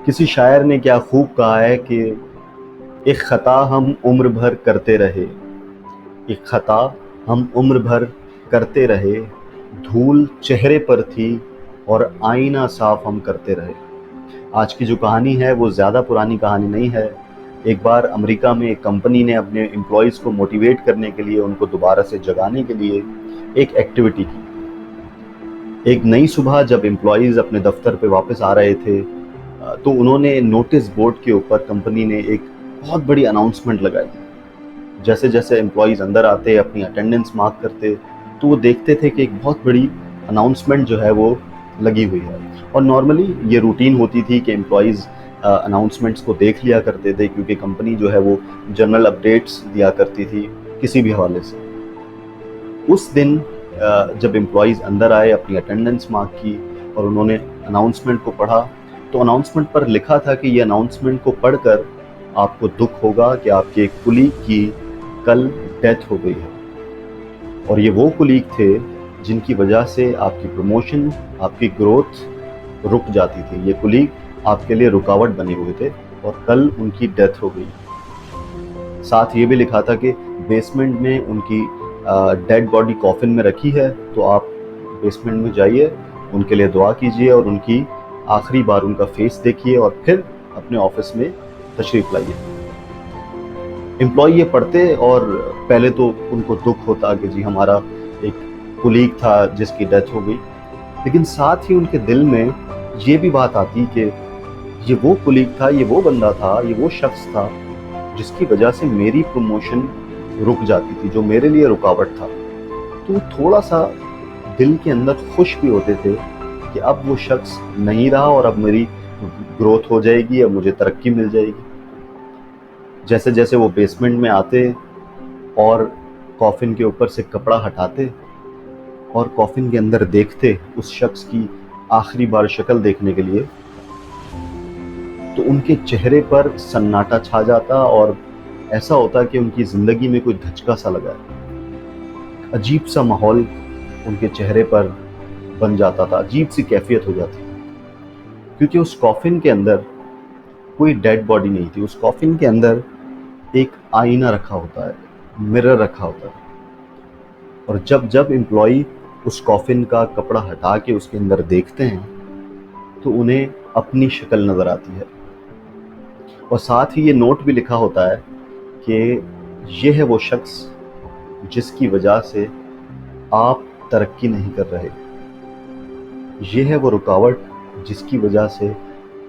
किसी शायर ने क्या खूब कहा है कि एक ख़ता हम उम्र भर करते रहे, एक ख़ता हम उम्र भर करते रहे, धूल चेहरे पर थी और आईना साफ हम करते रहे। आज की जो कहानी है वो ज़्यादा पुरानी कहानी नहीं है। एक बार अमेरिका में एक कंपनी ने अपने एम्प्लॉयज़ को मोटिवेट करने के लिए, उनको दोबारा से जगाने के लिए एक एक्टिविटी की। एक नई सुबह जब एम्प्लॉयज़ अपने दफ्तर पे वापस आ रहे थे, तो उन्होंने नोटिस बोर्ड के ऊपर कंपनी ने एक बहुत बड़ी अनाउंसमेंट लगाई। जैसे जैसे एम्प्लॉयज़ अंदर आते, अपनी अटेंडेंस मार्क करते, तो वो देखते थे कि एक बहुत बड़ी अनाउंसमेंट जो है वो लगी हुई है। और नॉर्मली ये रूटीन होती थी कि एम्प्लॉयज़ अनाउंसमेंट्स को देख लिया करते थे, क्योंकि कंपनी जो है वो जनरल अपडेट्स दिया करती थी किसी भी हवाले से। उस दिन जब एम्प्लॉयज़ अंदर आए, अपनी अटेंडेंस मार्क की और उन्होंने अनाउंसमेंट को पढ़ा, तो अनाउंसमेंट पर लिखा था कि ये अनाउंसमेंट को पढ़कर आपको दुख होगा कि आपके एक कुलीग की कल डेथ हो गई है। और ये वो कुलीग थे जिनकी वजह से आपकी प्रमोशन, आपकी ग्रोथ रुक जाती थी। ये कुलीग आपके लिए रुकावट बने हुए थे और कल उनकी डेथ हो गई। साथ ये भी लिखा था कि बेसमेंट में उनकी डेड बॉडी कॉफिन में रखी है, तो आप बेसमेंट में जाइए, उनके लिए दुआ कीजिए और उनकी आखिरी बार उनका फेस देखिए और फिर अपने ऑफिस में तशरीफ़ लाइए। एम्प्लॉय ये पढ़ते और पहले तो उनको दुख होता कि जी हमारा एक कुलीग था जिसकी डेथ हो गई, लेकिन साथ ही उनके दिल में ये भी बात आती कि ये वो कुलीग था, ये वो बंदा था, ये वो शख्स था जिसकी वजह से मेरी प्रमोशन रुक जाती थी, जो मेरे लिए रुकावट था। तो थोड़ा सा दिल के अंदर खुश भी होते थे कि अब वो शख्स नहीं रहा और अब मेरी ग्रोथ हो जाएगी, अब मुझे तरक्की मिल जाएगी। जैसे जैसे वो बेसमेंट में आते और कॉफिन के ऊपर से कपड़ा हटाते और कॉफिन के अंदर देखते उस शख्स की आखिरी बार शक्ल देखने के लिए, तो उनके चेहरे पर सन्नाटा छा जाता और ऐसा होता कि उनकी ज़िंदगी में कोई धचका सा लगा है। अजीब सा माहौल उनके चेहरे पर बन जाता था, अजीब सी कैफियत हो जाती थी, क्योंकि उस कॉफिन के अंदर कोई डेड बॉडी नहीं थी। उस कॉफिन के अंदर एक आईना रखा होता है, मिरर रखा होता है। और जब जब एम्प्लॉई उस कॉफिन का कपड़ा हटा के उसके अंदर देखते हैं, तो उन्हें अपनी शक्ल नज़र आती है। और साथ ही ये नोट भी लिखा होता है कि ये है वो शख्स जिसकी वजह से आप तरक्की नहीं कर रहे, ये है वो रुकावट जिसकी वजह से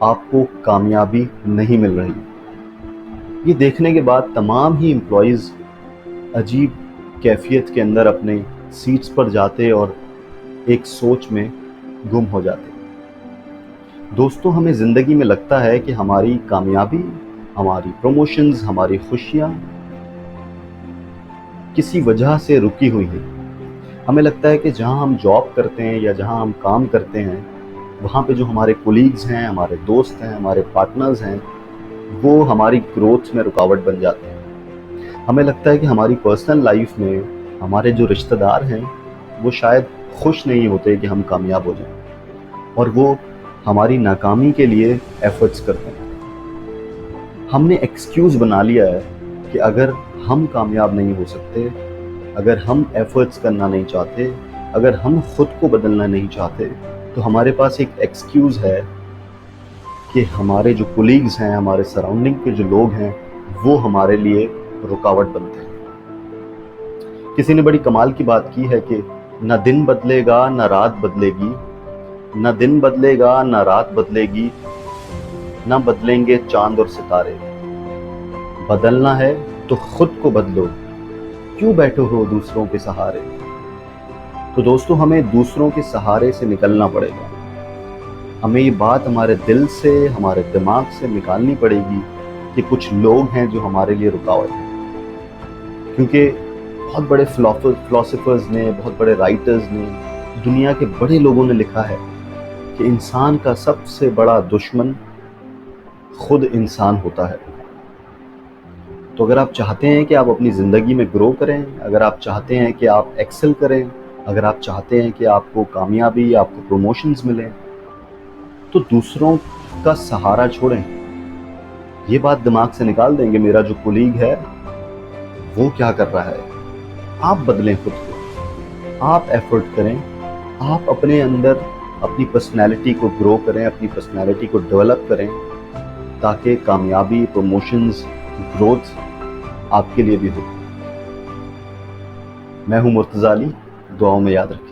आपको कामयाबी नहीं मिल रही। ये देखने के बाद तमाम ही एम्प्लॉयज़ अजीब कैफियत के अंदर अपने सीट्स पर जाते और एक सोच में गुम हो जाते। दोस्तों, हमें ज़िंदगी में लगता है कि हमारी कामयाबी, हमारी प्रमोशंस, हमारी खुशियाँ किसी वजह से रुकी हुई हैं। हमें लगता है कि जहाँ हम जॉब करते हैं या जहाँ हम काम करते हैं, वहाँ पे जो हमारे कोलीग्स हैं, हमारे दोस्त हैं, हमारे पार्टनर्स हैं, वो हमारी ग्रोथ में रुकावट बन जाते हैं। हमें लगता है कि हमारी पर्सनल लाइफ में हमारे जो रिश्तेदार हैं, वो शायद खुश नहीं होते कि हम कामयाब हो जाएं और वो हमारी नाकामी के लिए एफर्ट्स करते हैं। हमने एक्सक्यूज़ बना लिया है कि अगर हम कामयाब नहीं हो सकते, अगर हम एफर्ट्स करना नहीं चाहते, अगर हम खुद को बदलना नहीं चाहते, तो हमारे पास एक एक्सक्यूज़ है कि हमारे जो कोलीग्स हैं, हमारे सराउंडिंग के जो लोग हैं, वो हमारे लिए रुकावट बनते हैं। किसी ने बड़ी कमाल की बात की है कि न दिन बदलेगा न रात बदलेगी, न दिन बदलेगा न रात बदलेगी, न बदलेंगे चांद और सितारे। बदलना है तो खुद को बदलो, क्यों बैठे हो दूसरों के सहारे। तो दोस्तों, हमें दूसरों के सहारे से निकलना पड़ेगा। हमें ये बात हमारे दिल से, हमारे दिमाग से निकालनी पड़ेगी कि कुछ लोग हैं जो हमारे लिए रुकावट हैं। क्योंकि बहुत बड़े फिलोसोफर्स ने, बहुत बड़े राइटर्स ने, दुनिया के बड़े लोगों ने लिखा है कि इंसान का सबसे बड़ा दुश्मन खुद इंसान होता है। तो अगर आप चाहते हैं कि आप अपनी ज़िंदगी में ग्रो करें, अगर आप चाहते हैं कि आप एक्सेल करें, अगर आप चाहते हैं कि आपको कामयाबी, आपको प्रमोशंस मिलें, तो दूसरों का सहारा छोड़ें। ये बात दिमाग से निकाल देंगे, मेरा जो कोलीग है वो क्या कर रहा है। आप बदलें खुद को, आप एफर्ट करें, आप अपने अंदर अपनी पर्सनैलिटी को ग्रो करें, अपनी पर्सनैलिटी को डेवलप करें, ताकि कामयाबी, प्रमोशंस, ग्रोथ आपके लिए भी हो। मैं हूं मुर्तज़ा अली, दुआओं में याद रखें।